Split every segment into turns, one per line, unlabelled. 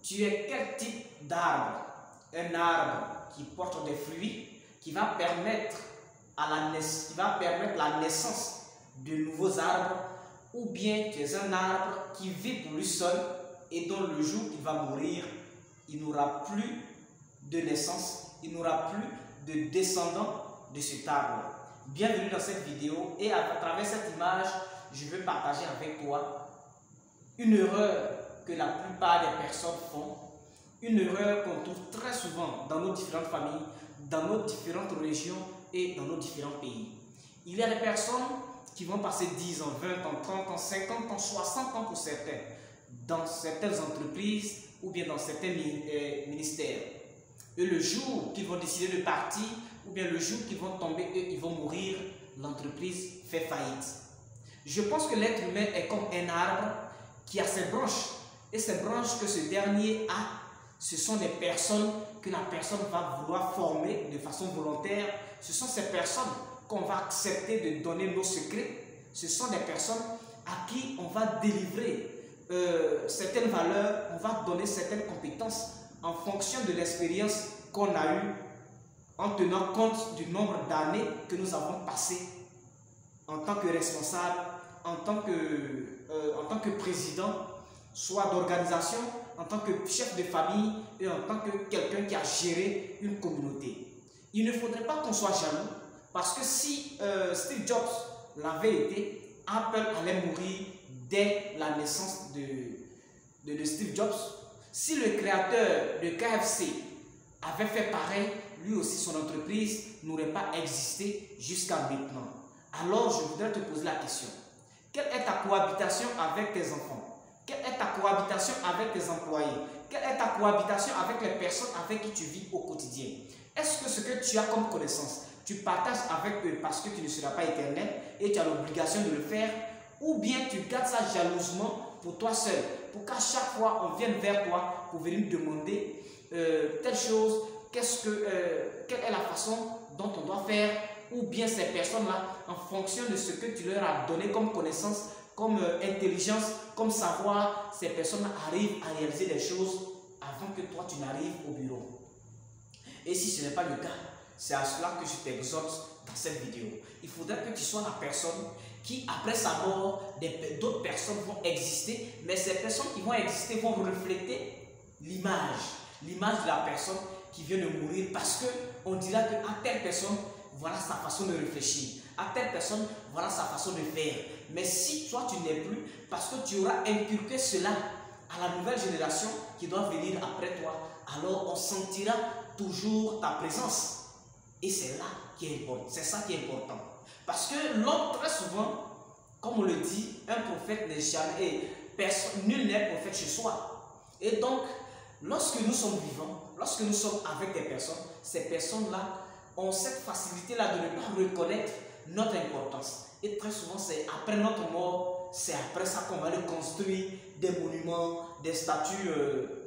tu es quel type d'arbre? Un arbre qui porte des fruits, qui va permettre la naissance de nouveaux arbres, ou bien tu es un arbre qui vit pour lui seul et dont le jour qu'il va mourir, il n'aura plus de naissance, il n'aura plus de descendants de cet arbre. Bienvenue dans cette vidéo et à travers cette image, je veux partager avec toi une erreur que la plupart des personnes font, une erreur qu'on trouve très souvent dans nos différentes familles, dans nos différentes régions et dans nos différents pays. Il y a des personnes qui vont passer 10 ans, 20 ans, 30 ans, 50 ans, 60 ans pour certains, dans certaines entreprises ou bien dans certains ministères. Et le jour qu'ils vont décider de partir, ou bien le jour qu'ils vont tomber et ils vont mourir, l'entreprise fait faillite. Je pense que l'être humain est comme un arbre qui a ses branches. Et ces branches que ce dernier a, ce sont des personnes que la personne va vouloir former de façon volontaire. Ce sont ces personnes qu'on va accepter de donner nos secrets. Ce sont des personnes à qui on va délivrer certaines valeurs, on va donner certaines compétences en fonction de l'expérience qu'on a eue, en tenant compte du nombre d'années que nous avons passées en tant que responsable, en tant que président, soit d'organisation, en tant que chef de famille et en tant que quelqu'un qui a géré une communauté. Il ne faudrait pas qu'on soit jaloux, parce que si Steve Jobs l'avait été, Apple allait mourir dès la naissance de Steve Jobs. Si le créateur de KFC avait fait pareil, lui aussi son entreprise n'aurait pas existé jusqu'à maintenant. Alors je voudrais te poser la question. Quelle est ta cohabitation avec tes enfants? Quelle est ta cohabitation avec tes employés? Quelle est ta cohabitation avec les personnes avec qui tu vis au quotidien? Est-ce que ce que tu as comme connaissance, tu partages avec eux parce que tu ne seras pas éternel et tu as l'obligation de le faire? Ou bien tu gardes ça jalousement pour toi seul, pour qu'à chaque fois on vienne vers toi pour venir demander telle chose, quelle est la façon dont on doit faire? Ou bien ces personnes-là, en fonction de ce que tu leur as donné comme connaissance, comme intelligence, comme savoir, ces personnes arrivent à réaliser des choses avant que toi tu n'arrives au bureau. Et si ce n'est pas le cas, c'est à cela que je t'exhorte dans cette vidéo. Il faudrait que tu sois la personne qui, après sa mort, d'autres personnes vont exister, mais ces personnes qui vont exister vont refléter l'image de la personne qui vient de mourir, parce qu'on dira que à telle personne, voilà sa façon de réfléchir, à telle personne, voilà sa façon de faire. Mais si toi tu n'es plus, parce que tu auras inculqué cela à la nouvelle génération qui doit venir après toi, alors on sentira toujours ta présence. Et c'est là qui est important, c'est ça qui est important. Parce que l'homme, très souvent, comme on le dit, un prophète n'est jamais, nul n'est prophète chez soi. Et donc, lorsque nous sommes vivants, lorsque nous sommes avec des personnes, ces personnes-là ont cette facilité-là de ne pas reconnaître notre importance. Et très souvent, c'est après notre mort, c'est après ça qu'on va aller construire des monuments, des statues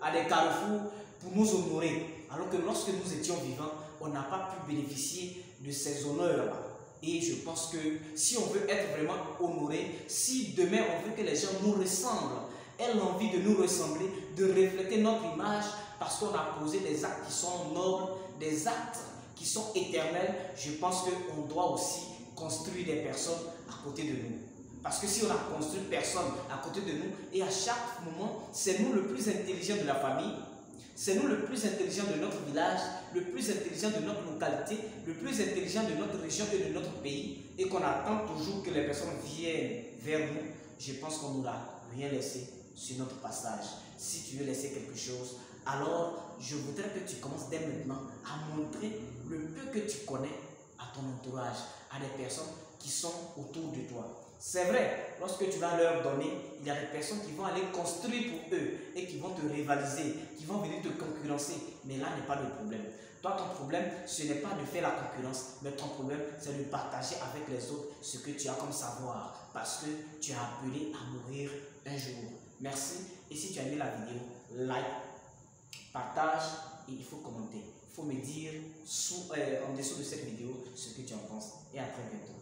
à des carrefours pour nous honorer. Alors que lorsque nous étions vivants, on n'a pas pu bénéficier de ces honneurs-là. Et je pense que si on veut être vraiment honoré, si demain on veut que les gens nous ressemblent, aient l'envie de nous ressembler, de refléter notre image, parce qu'on a posé des actes qui sont nobles, des actes qui sont éternels, je pense qu'on doit aussi construire des personnes à côté de nous. Parce que si on a construit personne à côté de nous, et à chaque moment, c'est nous le plus intelligent de la famille, c'est nous le plus intelligent de notre village, le plus intelligent de notre localité, le plus intelligent de notre région et de notre pays, et qu'on attend toujours que les personnes viennent vers nous, je pense qu'on n'aura rien laissé sur notre passage. Si tu veux laisser quelque chose, alors je voudrais que tu commences dès maintenant à montrer le peu que tu connais à ton entourage, à des personnes qui sont autour de toi. C'est vrai, lorsque tu vas leur donner, il y a des personnes qui vont aller construire pour eux et qui vont te rivaliser, qui vont venir te concurrencer. Mais là n'est pas le problème. Toi, ton problème, ce n'est pas de faire la concurrence, mais ton problème, c'est de partager avec les autres ce que tu as comme savoir, parce que tu as appelé à mourir un jour. Merci. Et si tu as aimé la vidéo, like, partage et il faut commenter. Il faut me dire en dessous de cette vidéo ce que tu en penses. Et à très bientôt.